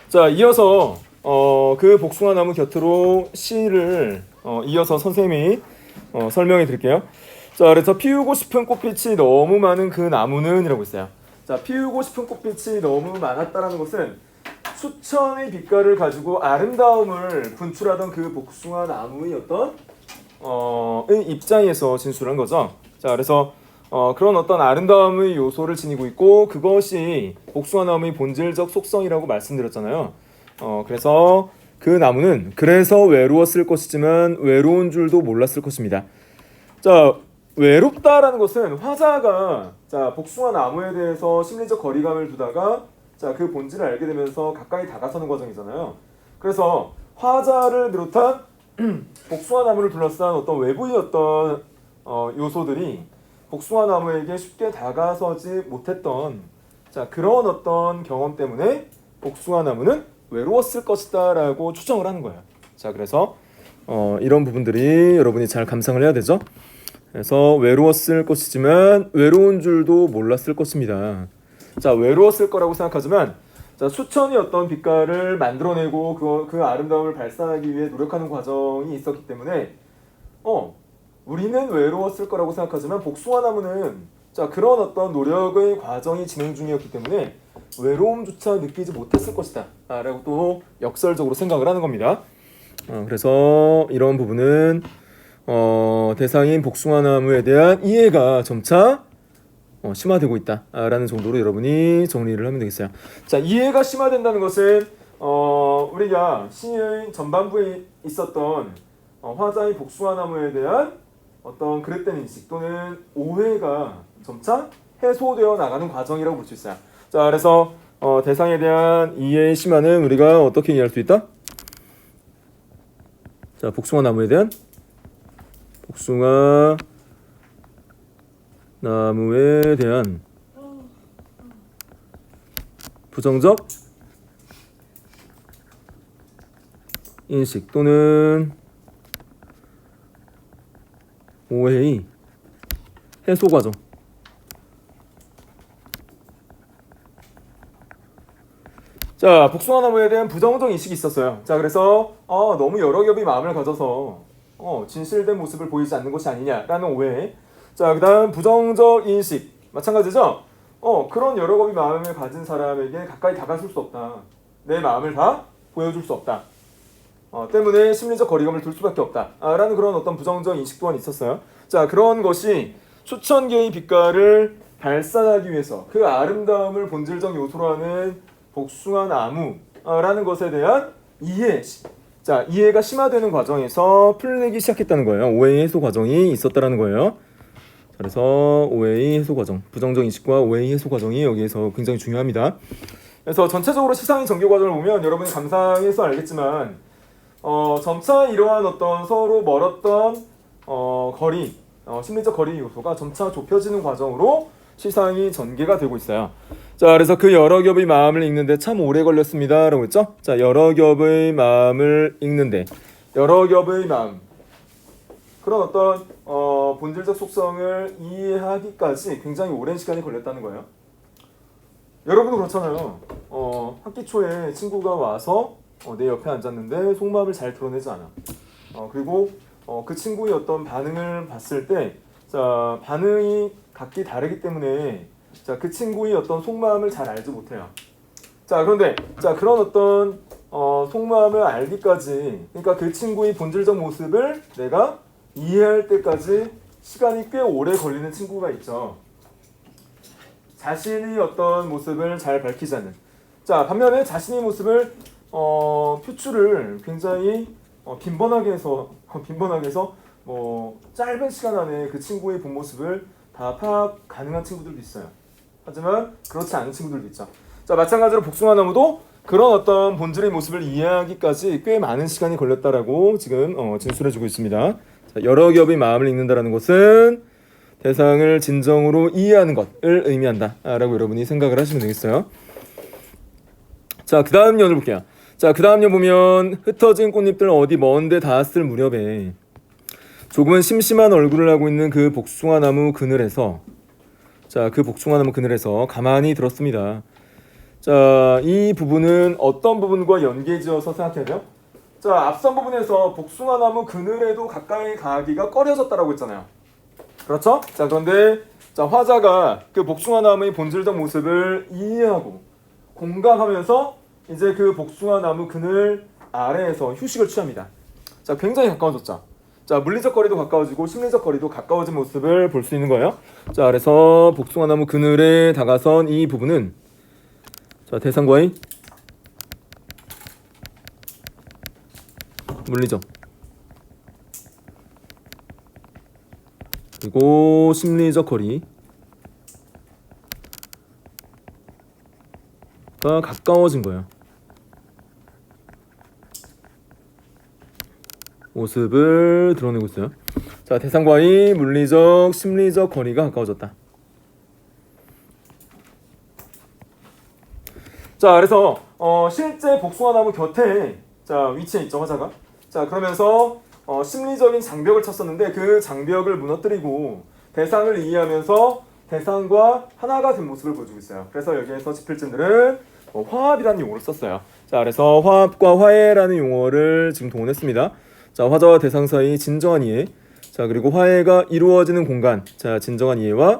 자, 이어서 그 복숭아 나무 곁으로 시를 이어서 선생님이 설명해 드릴게요. 자, 그래서 피우고 싶은 꽃빛이 너무 많은 그 나무는 이라고 있어요. 자, 피우고 싶은 꽃빛이 너무 많았다라는 것은 수천의 빛깔을 가지고 아름다움을 분출하던 그 복숭아 나무의 어떤 입장에서 진술한 거죠. 자, 그래서 그런 어떤 아름다움의 요소를 지니고 있고 그것이 복숭아 나무의 본질적 속성이라고 말씀드렸잖아요. 그래서 그 나무는 그래서 외로웠을 것이지만 외로운 줄도 몰랐을 것입니다. 자, 외롭다라는 것은 화자가 자 복숭아 나무에 대해서 심리적 거리감을 두다가 자 그 본질을 알게 되면서 가까이 다가서는 과정이잖아요. 그래서 화자를 비롯한 복숭아 나무를 둘러싼 어떤 외부의 어떤 요소들이 복숭아 나무에게 쉽게 다가서지 못했던 자 그런 어떤 경험 때문에 복숭아 나무는 외로웠을 것이다라고 추정을 하는 거예요. 자, 그래서 이런 부분들이 여러분이 잘 감상을 해야 되죠. 그래서 외로웠을 것이지만 외로운 줄도 몰랐을 것입니다. 자, 외로웠을 거라고 생각하지만 자, 수천이 어떤 빛깔을 만들어내고 그 아름다움을 발산하기 위해 노력하는 과정이 있었기 때문에 우리는 외로웠을 거라고 생각하지만 복숭아 나무는 자, 그런 어떤 노력의 과정이 진행 중이었기 때문에 외로움조차 느끼지 못했을 것이다 라고 또 역설적으로 생각을 하는 겁니다. 그래서 이런 부분은 대상인 복숭아 나무에 대한 이해가 점차 심화되고 있다라는 정도로 여러분이 정리를 하면 되겠어요. 자, 이해가 심화된다는 것은 우리가 시의 전반부에 있었던 화자의 복숭아 나무에 대한 어떤 그릇된 인식 또는 오해가 점차 해소되어 나가는 과정이라고 볼 수 있어요. 자, 그래서 대상에 대한 이해의 심화는 우리가 어떻게 이해할 수 있다? 자, 복숭아 나무에 대한 복숭아 나무에 대한 부정적 인식 또는 오해의 해소 과정. 자, 복숭아 나무에 대한 부정적 인식이 있었어요. 자, 그래서 너무 여러 겹의 마음을 가져서 진실된 모습을 보이지 않는 것이 아니냐라는 오해. 자, 그 다음 부정적 인식 마찬가지죠. 그런 여러 겹의 마음을 가진 사람에게 가까이 다가설 수 없다. 내 마음을 다 보여줄 수 없다. 때문에 심리적 거리감을 둘 수밖에 없다. 라는 그런 어떤 부정적 인식 또한 있었어요. 자, 그런 것이 수천 개의 빛깔을 발산하기 위해서 그 아름다움을 본질적 요소로 하는 복숭아 나무라는 것에 대한 이해가 심화되는 과정에서 풀리기 시작했다는 거예요. 오해의 해소 과정이 있었다라는 거예요. 그래서 오해의 해소 과정, 부정적 인식과 오해의 해소 과정이 여기에서 굉장히 중요합니다. 그래서 전체적으로 시상의 전개 과정을 보면 여러분이 감상해서 알겠지만 점차 이러한 어떤 서로 멀었던 거리, 심리적 거리 요소가 점차 좁혀지는 과정으로 시상이 전개가 되고 있어요. 자, 그래서 그 여러 겹의 마음을 읽는데 참 오래 걸렸습니다 라고 했죠. 자, 여러 겹의 마음을 읽는데 여러 겹의 마음 그런 어떤 본질적 속성을 이해하기까지 굉장히 오랜 시간이 걸렸다는 거예요. 여러분도 그렇잖아요. 학기 초에 친구가 와서 내 옆에 앉았는데 속마음을 잘 드러내지 않아. 그리고 그 친구의 어떤 반응을 봤을 때 자, 반응이 각기 다르기 때문에 자, 그 친구의 어떤 속마음을 잘 알지 못해요. 자, 그런데 자, 그런 어떤 속마음을 알기까지 그러니까 그 친구의 본질적 모습을 내가 이해할 때까지 시간이 꽤 오래 걸리는 친구가 있죠. 자신의 어떤 모습을 잘 밝히지 않는. 자, 반면에 자신의 모습을 표출을 굉장히 빈번하게 해서 짧은 시간 안에 그 친구의 본 모습을 다 파악 가능한 친구들도 있어요. 하지만 그렇지 않은 친구들도 있죠. 자, 마찬가지로 복숭아 나무도 그런 어떤 본질의 모습을 이해하기까지 꽤 많은 시간이 걸렸다라고 지금 진술해주고 있습니다. 자, 여러 겹의 마음을 읽는다라는 것은 대상을 진정으로 이해하는 것을 의미한다라고 여러분이 생각을 하시면 되겠어요. 자, 그 다음 연을 볼게요. 자, 그 다음 연 보면 흩어진 꽃잎들 어디 먼데 닿았을 무렵에 조금은 심심한 얼굴을 하고 있는 그 복숭아 나무 그늘에서 가만히 들었습니다. 자, 자, 이 부분은 어떤 부분과 연계지어서 생각해야 돼요? 자, 앞선 부분에서 복숭아나무 그늘에도 가까이 가기가 꺼려졌다라고 했잖아요. 그렇죠? 자, 그런데 자, 화자가 그 복숭아나무의 본질적 모습을 이해하고 공감하면서 이제 그 복숭아나무 그늘 아래에서 휴식을 취합니다. 자, 굉장히 가까워졌죠. 자, 물리적 거리도 가까워지고 심리적 거리도 가까워진 모습을 볼 수 있는 거예요. 자, 그래서 복숭아나무 그늘에 다가선 이 부분은 자, 대상과의 물리적 그리고 심리적 거리가 가까워진 거예요. 모습을 드러내고 있어요. 자, 대상과의 물리적, 심리적 거리가 가까워졌다. 자, 그래서 실제 복숭아나무 곁에 자, 위치해 있죠, 화자가. 자, 그러면서 심리적인 장벽을 쳤었는데 그 장벽을 무너뜨리고 대상을 이해하면서 대상과 하나가 된 모습을 보여주고 있어요. 그래서 여기에서 지필진들은 화합이라는 용어를 썼어요. 자, 그래서 화합과 화해라는 용어를 지금 동원했습니다. 자, 화자와 대상 사이 진정한 이해. 자, 그리고 화해가 이루어지는 공간. 자, 진정한 이해와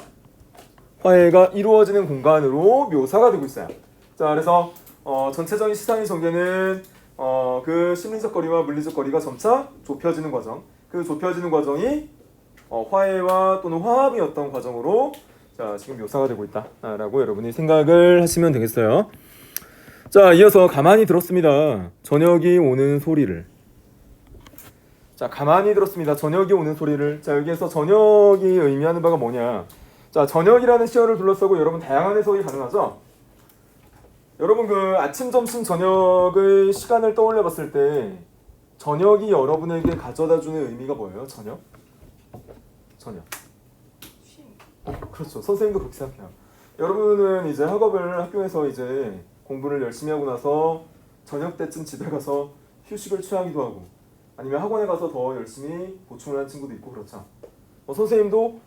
화해가 이루어지는 공간으로 묘사가 되고 있어요. 자, 그래서 전체적인 시상의 전개는 그 심리적 거리와 물리적 거리가 점차 좁혀지는 과정. 그 좁혀지는 과정이 화해와 또는 화합이었던 과정으로 자, 지금 묘사가 되고 있다라고 여러분이 생각을 하시면 되겠어요. 자, 이어서 가만히 들었습니다. 저녁이 오는 소리를. 자, 가만히 들었습니다. 저녁이 오는 소리를. 자, 여기에서 저녁이 의미하는 바가 뭐냐? 자, 저녁이라는 시어를 둘러싸고 여러분 다양한 해석이 가능하죠? 여러분 그 아침, 점심, 저녁의 시간을 떠올려 봤을 때 저녁이 여러분에게 가져다주는 의미가 뭐예요? 저녁? 그렇죠. 선생님도 그렇게 생각해요. 여러분은 이제 학교에서 이제 공부를 열심히 하고 나서 저녁 때쯤 집에 가서 휴식을 취하기도 하고 아니면 학원에 가서 더 열심히 보충을 하는 친구도 있고 그렇죠. 선생님도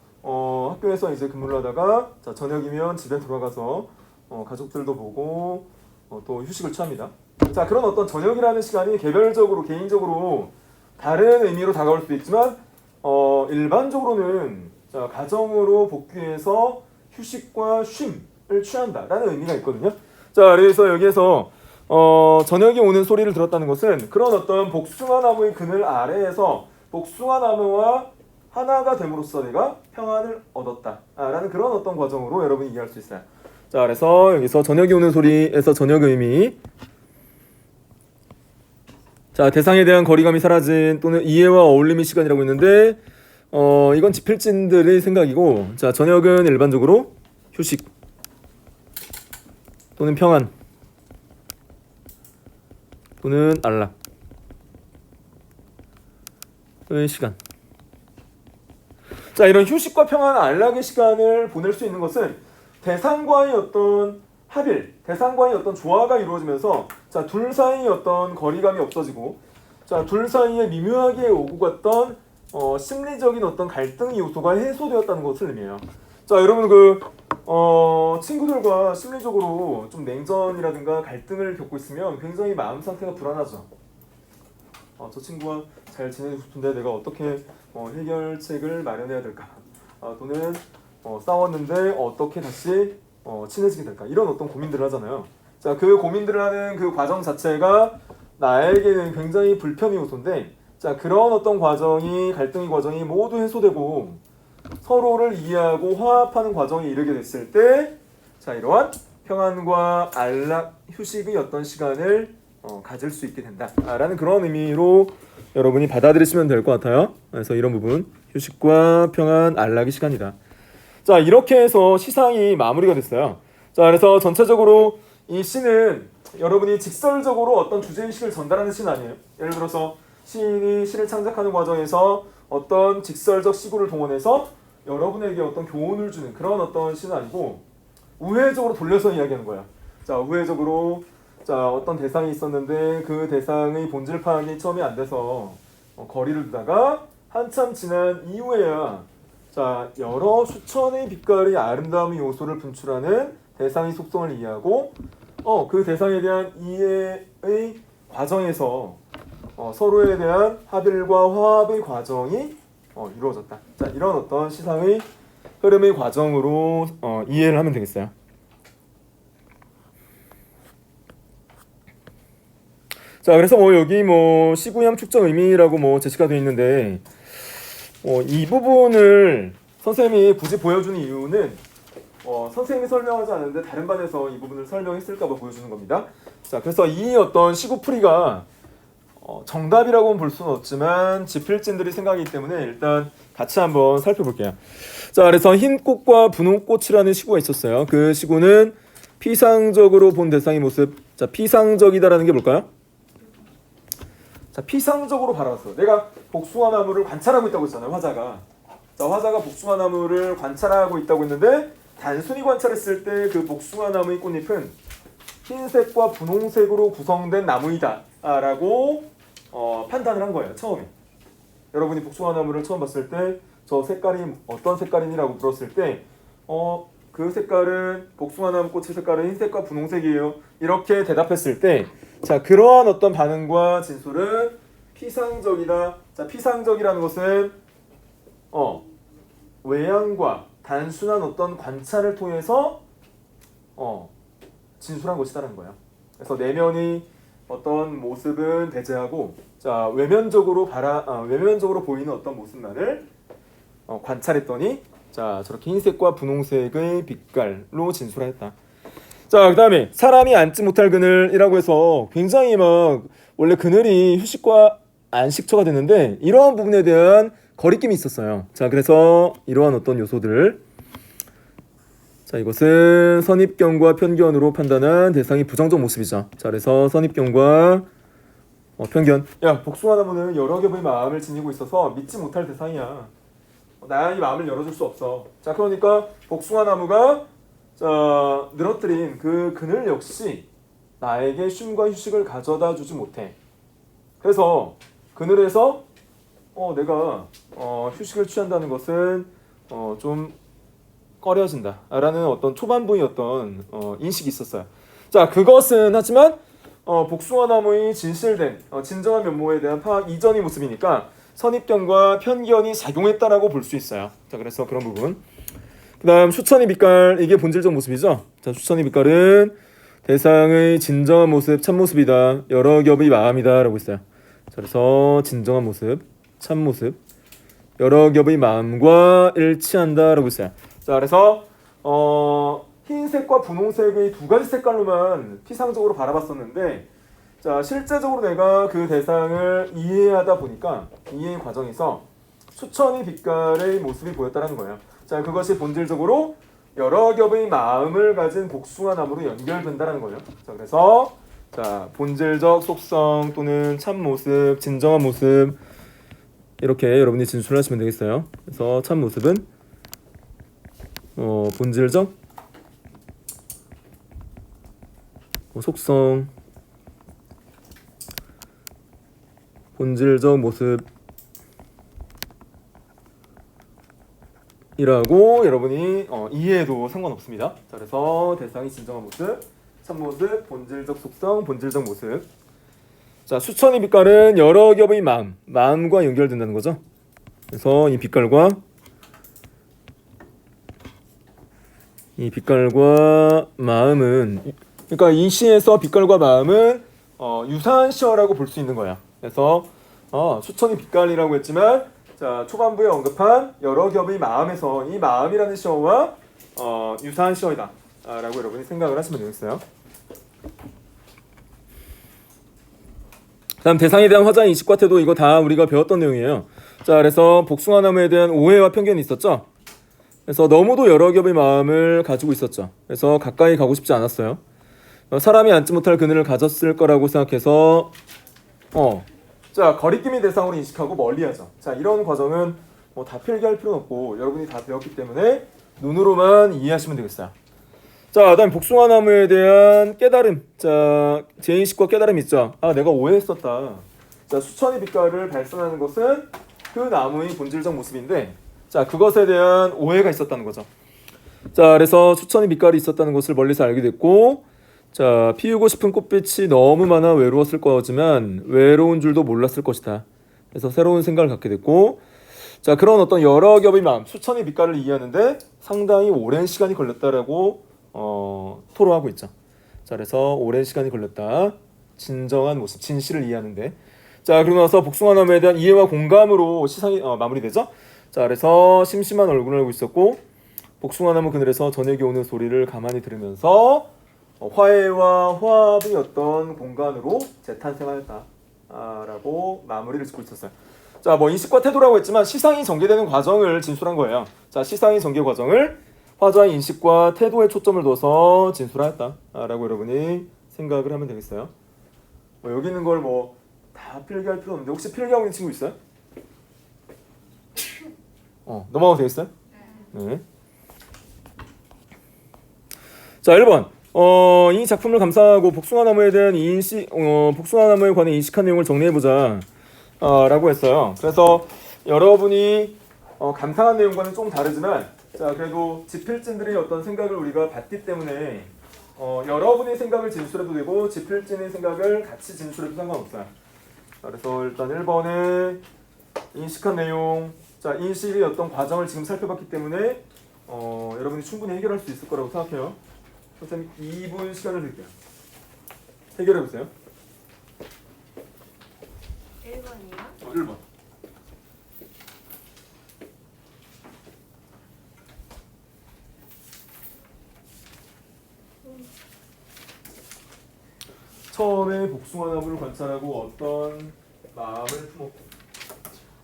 학교에서 이제 근무를 하다가 자, 저녁이면 집에 돌아가서 가족들도 보고 또 휴식을 취합니다. 자, 그런 어떤 저녁이라는 시간이 개별적으로 개인적으로 다른 의미로 다가올 수도 있지만 일반적으로는 자, 가정으로 복귀해서 휴식과 쉼을 취한다라는 의미가 있거든요. 자, 그래서 여기에서 저녁이 오는 소리를 들었다는 것은 그런 어떤 복숭아나무의 그늘 아래에서 복숭아나무와 하나가 됨으로써 내가 평안을 얻었다라는 그런 어떤 과정으로 여러분이 이해할 수 있어요. 자, 그래서 여기서 저녁이 오는 소리에서 저녁 의미. 자, 대상에 대한 거리감이 사라진 또는 이해와 어울림의 시간이라고 했는데 이건 지필진들의 생각이고 자, 저녁은 일반적으로 휴식 또는 평안 또는 안락의 시간. 자, 이런 휴식과 평안, 안락의 시간을 보낼 수 있는 것은 대상과의 어떤 합일, 대상과의 어떤 조화가 이루어지면서 자, 둘 사이의 어떤 거리감이 없어지고 자, 둘 사이에 미묘하게 오고 갔던 심리적인 어떤 갈등 요소가 해소되었다는 것을 의미해요. 자, 여러분 친구들과 심리적으로 좀 냉전이라든가 갈등을 겪고 있으면 굉장히 마음 상태가 불안하죠. 저 친구와 잘 지내고 싶은데 내가 어떻게 해결책을 마련해야 될까? 또는 싸웠는데 어떻게 다시 친해지게 될까? 이런 어떤 고민들을 하잖아요. 자, 그 고민들을 하는 그 과정 자체가 나에게는 굉장히 불편한 요소인데 자, 그런 어떤 갈등의 과정이 모두 해소되고 서로를 이해하고 화합하는 과정에 이르게 됐을 때 자, 이러한 평안과 안락, 휴식의 어떤 시간을 가질 수 있게 된다라는 그런 의미로 여러분이 받아들이시면 될 것 같아요. 그래서 이런 부분, 휴식과 평안, 안락의 시간이다. 자, 이렇게 해서 시상이 마무리가 됐어요. 자, 그래서 전체적으로 이 시는 여러분이 직설적으로 어떤 주제의식을 전달하는 시는 아니에요. 예를 들어서 시인이 시를 창작하는 과정에서 어떤 직설적 시구를 동원해서 여러분에게 어떤 교훈을 주는 그런 어떤 시는 아니고 우회적으로 돌려서 이야기하는 거야. 자, 우회적으로 자, 어떤 대상이 있었는데 그 대상의 본질 파악이 처음에 안 돼서 거리를 두다가 한참 지난 이후에야 자, 여러 수천의 빛깔의 아름다움의 요소를 분출하는 대상의 속성을 이해하고 그 대상에 대한 이해의 과정에서 서로에 대한 합일과 화합의 과정이 이루어졌다. 자, 이런 어떤 시상의 흐름의 과정으로 이해를 하면 되겠어요. 자, 그래서 여기 시구양 축적 의미라고 제시가 되어 있는데 이 부분을 선생님이 굳이 보여주는 이유는 선생님이 설명하지 않는데 다른 반에서 이 부분을 설명했을까봐 보여주는 겁니다. 자, 그래서 이 어떤 시구풀이가 정답이라고는 볼 수는 없지만 지필진들이 생각이기 때문에 일단 같이 한번 살펴볼게요. 자, 그래서 흰 꽃과 분홍 꽃이라는 시구가 있었어요. 그 시구는 피상적으로 본 대상의 모습. 자, 피상적이다라는 게 뭘까요? 자, 피상적으로 바라봤어. 내가 복숭아나무를 관찰하고 있다고 했잖아요, 화자가. 자, 화자가 복숭아나무를 관찰하고 있다고 했는데 단순히 관찰했을 때 그 복숭아나무의 꽃잎은 흰색과 분홍색으로 구성된 나무이다 라고 판단을 한 거예요, 처음에. 여러분이 복숭아나무를 처음 봤을 때 저 색깔이 어떤 색깔이니라고 물었을 때 그 색깔은 복숭아나무 꽃의 색깔은 흰색과 분홍색이에요, 이렇게 대답했을 때, 자, 그러한 어떤 반응과 진술은 피상적이다. 자, 피상적이라는 것은 외양과 단순한 어떤 관찰을 통해서 진술한 것이다라는 거예요. 그래서 내면의 어떤 모습은 배제하고, 자, 외면적으로 보이는 어떤 모습만을 관찰했더니, 자, 저렇게 흰색과 분홍색의 빛깔로 진술했다. 자, 그 다음에 사람이 앉지 못할 그늘이라고 해서 굉장히 원래 그늘이 휴식과 안식처가 됐는데 이러한 부분에 대한 거리낌이 있었어요. 자, 그래서 이러한 어떤 요소들, 자, 이것은 선입견과 편견으로 판단한 대상이 부정적 모습이죠. 자, 그래서 선입견과 편견. 야, 복숭아나무는 여러 겹의 마음을 지니고 있어서 믿지 못할 대상이야. 나의 마음을 열어줄 수 없어. 자, 그러니까 복숭아나무가 늘어뜨린 그 그늘 역시 나에게 쉼과 휴식을 가져다 주지 못해. 그래서 그늘에서 내가 휴식을 취한다는 것은 좀 꺼려진다 라는 어떤 초반부의 어떤 인식이 있었어요. 자, 그것은 하지만 복숭아나무의 진실된 진정한 면모에 대한 파악 이전의 모습이니까 선입견과 편견이 작용했다라고 볼 수 있어요. 자, 그래서 그런 부분. 그 다음 수천의 빛깔, 이게 본질적 모습이죠. 자, 수천의 빛깔은 대상의 진정한 모습, 참모습이다, 여러 겹의 마음이다 라고 있어요. 자, 그래서 진정한 모습, 참모습, 여러 겹의 마음과 일치한다 라고 있어요. 자, 그래서 흰색과 분홍색의 두 가지 색깔로만 피상적으로 바라봤었는데, 자, 실제적으로 내가 그 대상을 이해하다 보니까 이해 과정에서 수천의 빛깔의 모습이 보였다는 거예요. 자, 그것이 본질적으로 여러 겹의 마음을 가진 복숭아나무로 연결된다는 거예요. 자, 그래서 본질적 속성 또는 참모습, 진정한 모습, 이렇게 여러분이 진술하시면 되겠어요. 그래서 참모습은 본질적 속성, 본질적 모습이라고 여러분이 이해해도 상관없습니다. 자, 그래서 대상이 진정한 모습, 참모습, 본질적 속성, 본질적 모습. 자, 수천의 빛깔은 여러 겹의 마음과 연결된다는 거죠. 그래서 이 빛깔과 마음은, 그러니까 이 시에서 빛깔과 마음은 유사한 시어라고 볼 수 있는 거야. 그래서 수천의 빛깔이라고 했지만, 자, 초반부에 언급한 여러 겹의 마음에서 이 마음이라는 시어와 유사한 시어이다 라고 여러분이 생각을 하시면 되겠어요. 다음 대상에 대한 화자의 인식과 태도, 이거 다 우리가 배웠던 내용이에요. 자, 그래서 복숭아나무에 대한 오해와 편견이 있었죠. 그래서 너무도 여러 겹의 마음을 가지고 있었죠. 그래서 가까이 가고 싶지 않았어요. 사람이 앉지 못할 그늘을 가졌을 거라고 생각해서 자, 거리낌이 대상으로 인식하고 멀리하죠. 자, 이런 과정은 다 필기할 필요는 없고 여러분이 다 배웠기 때문에 눈으로만 이해하시면 되겠어요. 자, 그다음 복숭아나무에 대한 깨달음. 자, 제 인식과 깨달음이 있죠. 내가 오해했었다. 자, 수천의 빛깔을 발산하는 것은 그 나무의 본질적 모습인데, 자, 그것에 대한 오해가 있었다는 거죠. 자, 그래서 수천의 빛깔이 있었다는 것을 멀리서 알게 됐고, 자, 피우고 싶은 꽃빛이 너무 많아 외로웠을 거지만 외로운 줄도 몰랐을 것이다. 그래서 새로운 생각을 갖게 됐고, 자, 그런 어떤 여러 겹의 마음, 수천의 빛깔을 이해하는데 상당히 오랜 시간이 걸렸다라고 토로하고 있죠. 자, 그래서 오랜 시간이 걸렸다. 진정한 모습, 진실을 이해하는데. 자, 그러고 나서 복숭아나무에 대한 이해와 공감으로 시상이 마무리되죠. 자, 그래서 심심한 얼굴을 하고 있었고, 복숭아나무 그늘에서 저녁이 오는 소리를 가만히 들으면서 화해와 화합의 어떤 공간으로 재탄생하였다. 라고 마무리를 짓고 있었어요. 자, 뭐 인식과 태도라고 했지만 시상이 전개되는 과정을 진술한 거예요. 자, 시상이 전개 과정을 화자의 인식과 태도에 초점을 둬서 진술하였다. 라고 여러분이 생각을 하면 되겠어요. 뭐 여기 있는 걸 뭐 다 필기할 필요 없는데 혹시 필기하고 있는 친구 있어요? 넘어가도 되겠어요? 네. 자, 1번. 이 작품을 감상하고 복숭아나무에 대한 복숭아나무에 관해 인식한 내용을 정리해보자. 라고 했어요. 그래서 여러분이 감상한 내용과는 좀 다르지만, 자, 그래도 지필진들의 어떤 생각을 우리가 봤기 때문에 여러분의 생각을 진술해도 되고 지필진의 생각을 같이 진술해도 상관없어요. 자, 그래서 일단 1번에 인식한 내용, 자, 인식의 어떤 과정을 지금 살펴봤기 때문에 여러분이 충분히 해결할 수 있을 거라고 생각해요. 선생님 2분 시간을 드릴게요. 해결해보세요. 1번이요? 1번. 처음에 복숭아나무를 관찰하고 어떤 마음을 품었고,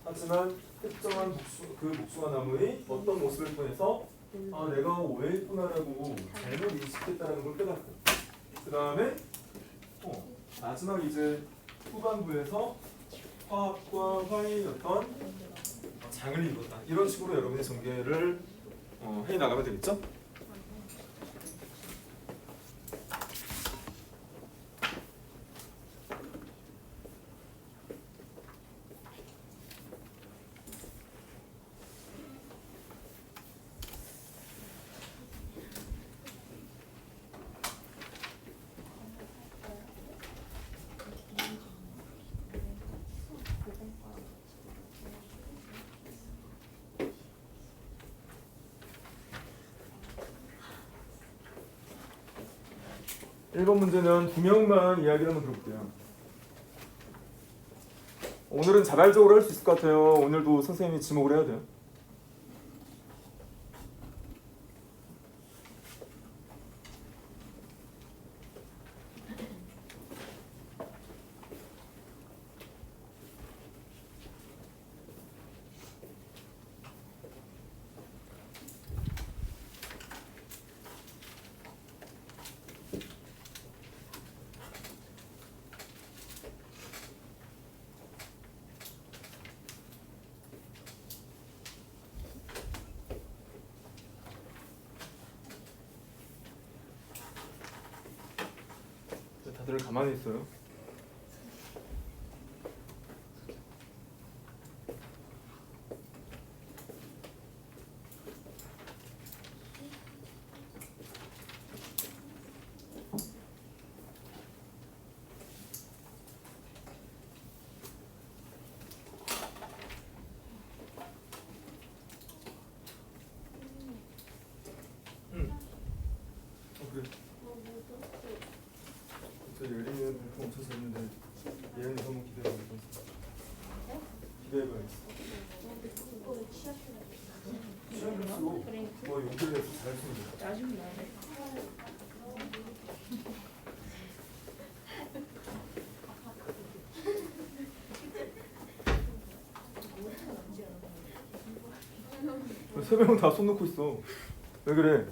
하지만 특정한 복숭아나무의 어떤 모습을 통해서 내가 오해했구나라고 잘못 인식했다는 걸 깨닫고, 그 다음에 마지막 이제 후반부에서 화합과 화해의 어떤 장을 이뤘다. 이런 식으로 여러분의 전개를 해 나가면 되겠죠? 일 번 문제는 2명만 이야기를 한번 들어볼게요. 오늘은 자발적으로 할 수 있을 것 같아요. 오늘도 선생님이 지목을 해야 돼요. 다들 가만히 있어요. 그래. 저 예린이는 발품 없어서 했는데 예린이 한번 기대해봐야겠어. 기대해봐야겠어. 시간을 쓰고 용기를 내서 잘 쓰면 돼. 짜증나네. 세 명은 다 손 놓고 있어. 왜 그래?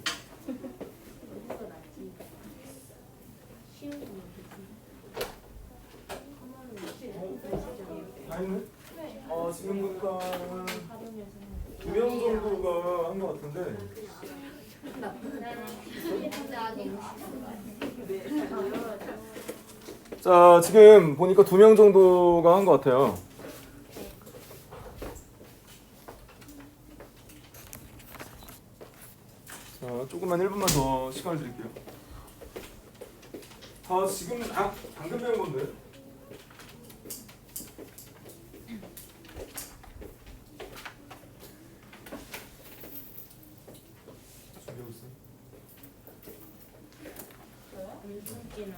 다 했네? 지금 보니까 2명 정도가 한 것 같은데. 자, 지금 보니까 2명 정도가 한 것 같아요. 자, 조금만 1분만 더 시간을 드릴게요. 지금 방금 배운 건데. 준비하고 있어요. 인기는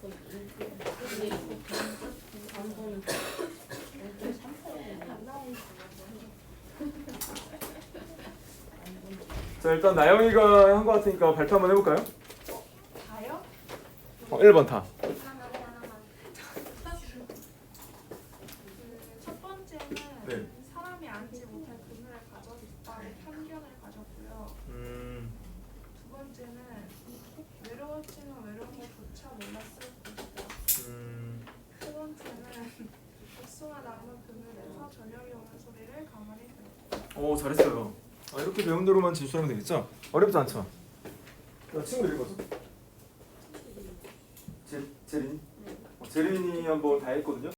근데 이거 방금 0.3%안 나오는 자 일단 나영이가 한 거 같으니까 발표 한번 해볼까요? 다요? 1번 타. 첫 번째는 네. 사람이 앉지 못할 그늘을 가졌다는 편견을 가졌고요. 두 번째는 외로웠지만 외로운 것조차 몰랐을 것이다. 세 번째는 복숭아 나무 그늘에서 저녁이 오는 소리를 가만히 들었다. 오 잘했어요. 이렇게 배운 대로만 진술하면 되겠죠? 어렵지 않죠? 친구 이름 뭐죠? 제린? 제린이 한번 다 했거든요.